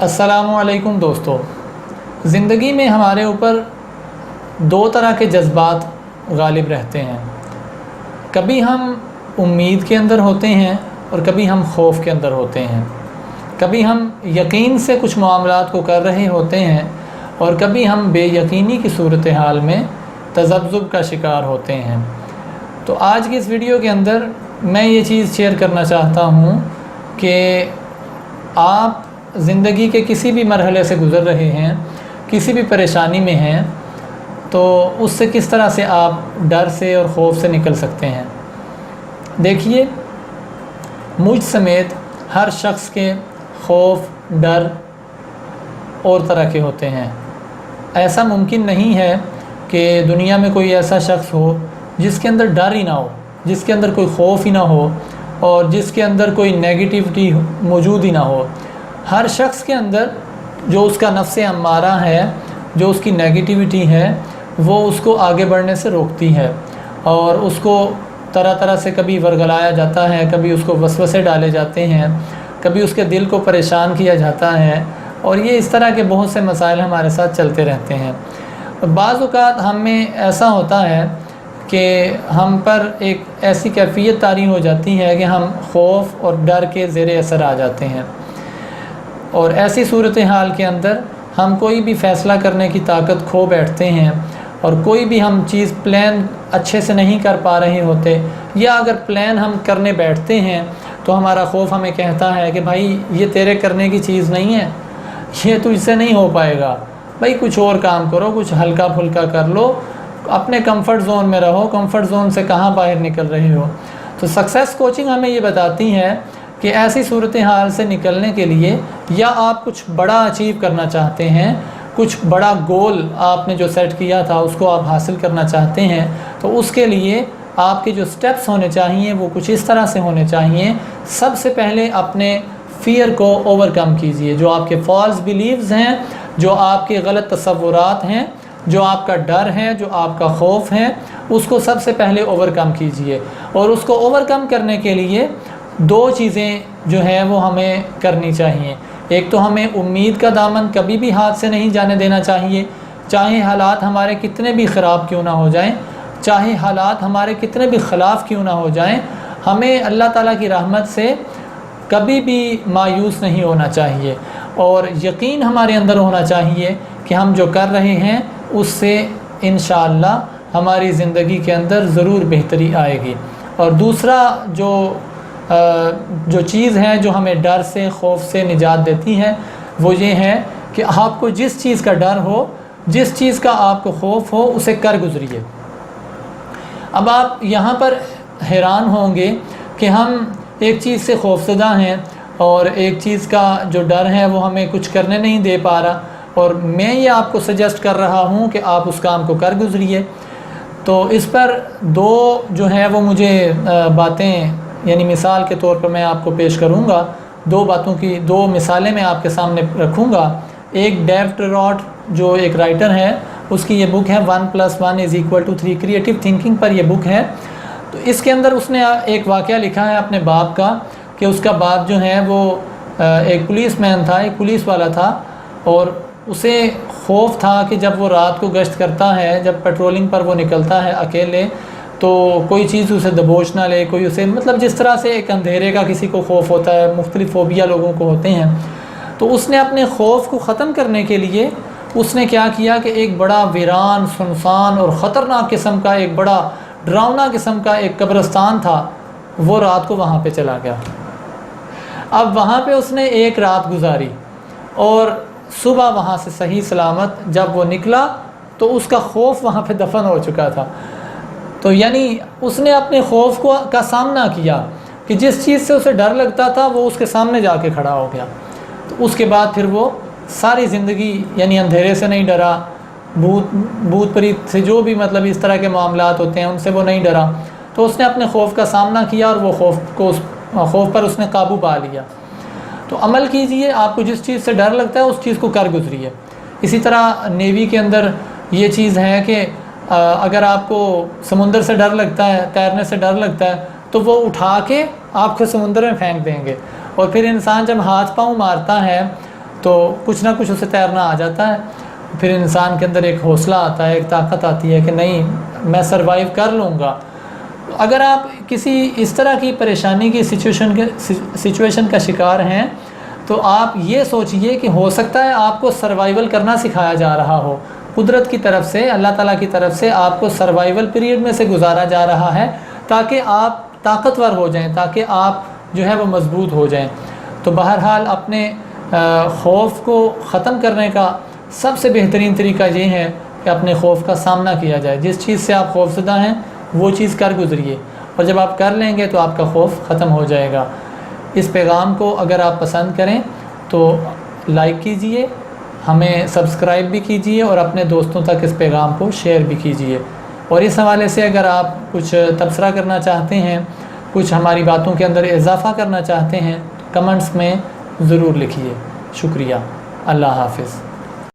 السلام علیکم دوستو، زندگی میں ہمارے اوپر دو طرح کے جذبات غالب رہتے ہیں۔ کبھی ہم امید کے اندر ہوتے ہیں اور کبھی ہم خوف کے اندر ہوتے ہیں۔ کبھی ہم یقین سے کچھ معاملات کو کر رہے ہوتے ہیں اور کبھی ہم بے یقینی کی صورتحال میں تذبذب کا شکار ہوتے ہیں۔ تو آج کی اس ویڈیو کے اندر میں یہ چیز شیئر کرنا چاہتا ہوں کہ آپ زندگی کے کسی بھی مرحلے سے گزر رہے ہیں، کسی بھی پریشانی میں ہیں، تو اس سے کس طرح سے آپ ڈر سے اور خوف سے نکل سکتے ہیں۔ دیکھیے، مجھ سمیت ہر شخص کے خوف، ڈر اور طرح کے ہوتے ہیں۔ ایسا ممکن نہیں ہے کہ دنیا میں کوئی ایسا شخص ہو جس کے اندر ڈر ہی نہ ہو، جس کے اندر کوئی خوف ہی نہ ہو اور جس کے اندر کوئی نیگیٹیوٹی موجود ہی نہ ہو۔ ہر شخص کے اندر جو اس کا نفس امارہ ہے، جو اس کی نیگیٹیوٹی ہے، وہ اس کو آگے بڑھنے سے روکتی ہے اور اس کو طرح طرح سے کبھی ورگلایا جاتا ہے، کبھی اس کو وسوسے ڈالے جاتے ہیں، کبھی اس کے دل کو پریشان کیا جاتا ہے، اور یہ اس طرح کے بہت سے مسائل ہمارے ساتھ چلتے رہتے ہیں۔ بعض اوقات ہم میں ایسا ہوتا ہے کہ ہم پر ایک ایسی کیفیت طاری ہو جاتی ہے کہ ہم خوف اور ڈر کے زیر اثر آ جاتے ہیں، اور ایسی صورتحال کے اندر ہم کوئی بھی فیصلہ کرنے کی طاقت کھو بیٹھتے ہیں، اور کوئی بھی ہم چیز پلان اچھے سے نہیں کر پا رہے ہوتے، یا اگر پلان ہم کرنے بیٹھتے ہیں تو ہمارا خوف ہمیں کہتا ہے کہ بھائی یہ تیرے کرنے کی چیز نہیں ہے، یہ تجھ سے نہیں ہو پائے گا، بھائی کچھ اور کام کرو، کچھ ہلکا پھلکا کر لو، اپنے کمفرٹ زون میں رہو، کمفرٹ زون سے کہاں باہر نکل رہے ہو۔ تو سکسیس کوچنگ ہمیں یہ بتاتی ہے کہ ایسی صورتحال سے نکلنے کے لیے، یا آپ کچھ بڑا اچیو کرنا چاہتے ہیں، کچھ بڑا گول آپ نے جو سیٹ کیا تھا اس کو آپ حاصل کرنا چاہتے ہیں، تو اس کے لیے آپ کے جو سٹیپس ہونے چاہیے وہ کچھ اس طرح سے ہونے چاہیے۔ سب سے پہلے اپنے فیئر کو اوور کم کیجئے، جو آپ کے فالس بیلیوز ہیں، جو آپ کے غلط تصورات ہیں، جو آپ کا ڈر ہے، جو آپ کا خوف ہے، اس کو سب سے پہلے اوور کم کیجئے۔ اور اس کو اوور کم کرنے کے لیے دو چیزیں جو ہیں وہ ہمیں کرنی چاہیے۔ ایک تو ہمیں امید کا دامن کبھی بھی ہاتھ سے نہیں جانے دینا چاہیے، چاہے حالات ہمارے کتنے بھی خراب کیوں نہ ہو جائیں، چاہے حالات ہمارے کتنے بھی خلاف کیوں نہ ہو جائیں، ہمیں اللہ تعالیٰ کی رحمت سے کبھی بھی مایوس نہیں ہونا چاہیے، اور یقین ہمارے اندر ہونا چاہیے کہ ہم جو کر رہے ہیں اس سے انشاءاللہ ہماری زندگی کے اندر ضرور بہتری آئے گی۔ اور دوسرا جو چیز ہے جو ہمیں ڈر سے، خوف سے نجات دیتی ہے، وہ یہ ہے کہ آپ کو جس چیز کا ڈر ہو، جس چیز کا آپ کو خوف ہو، اسے کر گزریے۔ اب آپ یہاں پر حیران ہوں گے کہ ہم ایک چیز سے خوفزدہ ہیں اور ایک چیز کا جو ڈر ہے وہ ہمیں کچھ کرنے نہیں دے پا رہا، اور میں یہ آپ کو سجیسٹ کر رہا ہوں کہ آپ اس کام کو کر گزریے۔ تو اس پر دو جو ہے وہ مجھے باتیں، یعنی مثال کے طور پر میں آپ کو پیش کروں گا، دو باتوں کی دو مثالیں میں آپ کے سامنے رکھوں گا۔ ایک ڈیو ٹراٹ جو ایک رائٹر ہے، اس کی یہ بک ہے 1+1=3 کریٹیو تھنکنگ پر یہ بک ہے۔ تو اس کے اندر اس نے ایک واقعہ لکھا ہے اپنے باپ کا، کہ اس کا باپ جو ہے وہ ایک پولیس مین تھا، ایک پولیس والا تھا، اور اسے خوف تھا کہ جب وہ رات کو گشت کرتا ہے، جب پیٹرولنگ پر وہ نکلتا ہے اکیلے، تو کوئی چیز اسے دبوچ نہ لے، کوئی اسے، مطلب جس طرح سے ایک اندھیرے کا کسی کو خوف ہوتا ہے، مختلف فوبیا لوگوں کو ہوتے ہیں۔ تو اس نے اپنے خوف کو ختم کرنے کے لیے اس نے کیا کیا کہ ایک بڑا ویران، سنسان اور خطرناک قسم کا، ایک بڑا ڈراؤنا قسم کا ایک قبرستان تھا، وہ رات کو وہاں پہ چلا گیا۔ اب وہاں پہ اس نے ایک رات گزاری، اور صبح وہاں سے صحیح سلامت جب وہ نکلا تو اس کا خوف وہاں پہ دفن ہو چکا تھا۔ تو یعنی اس نے اپنے خوف کا سامنا کیا، کہ جس چیز سے اسے ڈر لگتا تھا وہ اس کے سامنے جا کے کھڑا ہو گیا۔ تو اس کے بعد پھر وہ ساری زندگی، یعنی اندھیرے سے نہیں ڈرا، بھوت پریت سے جو بھی مطلب اس طرح کے معاملات ہوتے ہیں ان سے وہ نہیں ڈرا۔ تو اس نے اپنے خوف کا سامنا کیا، اور وہ خوف پر اس نے قابو پا لیا۔ تو عمل کیجئے، آپ کو جس چیز سے ڈر لگتا ہے اس چیز کو کر گزریے۔ اسی طرح نیوی کے اندر یہ چیز ہے کہ اگر آپ کو سمندر سے ڈر لگتا ہے، تیرنے سے ڈر لگتا ہے، تو وہ اٹھا کے آپ کو سمندر میں پھینک دیں گے، اور پھر انسان جب ہاتھ پاؤں مارتا ہے تو کچھ نہ کچھ اسے تیرنا آ جاتا ہے، پھر انسان کے اندر ایک حوصلہ آتا ہے، ایک طاقت آتی ہے کہ نہیں میں سروائیو کر لوں گا۔ اگر آپ کسی اس طرح کی پریشانی کی سچویشن کا شکار ہیں تو آپ یہ سوچئے کہ ہو سکتا ہے آپ کو سروائیول کرنا سکھایا جا رہا ہو، قدرت کی طرف سے، اللہ تعالیٰ کی طرف سے آپ کو سروائیول پیریڈ میں سے گزارا جا رہا ہے تاکہ آپ طاقتور ہو جائیں، تاکہ آپ جو ہے وہ مضبوط ہو جائیں۔ تو بہرحال اپنے خوف کو ختم کرنے کا سب سے بہترین طریقہ یہ ہے کہ اپنے خوف کا سامنا کیا جائے۔ جس چیز سے آپ خوفزدہ ہیں وہ چیز کر گزریے، اور جب آپ کر لیں گے تو آپ کا خوف ختم ہو جائے گا۔ اس پیغام کو اگر آپ پسند کریں تو لائک کیجئے، ہمیں سبسکرائب بھی کیجئے، اور اپنے دوستوں تک اس پیغام کو شیئر بھی کیجئے۔ اور اس حوالے سے اگر آپ کچھ تبصرہ کرنا چاہتے ہیں، کچھ ہماری باتوں کے اندر اضافہ کرنا چاہتے ہیں، کمنٹس میں ضرور لکھیے۔ شکریہ۔ اللہ حافظ۔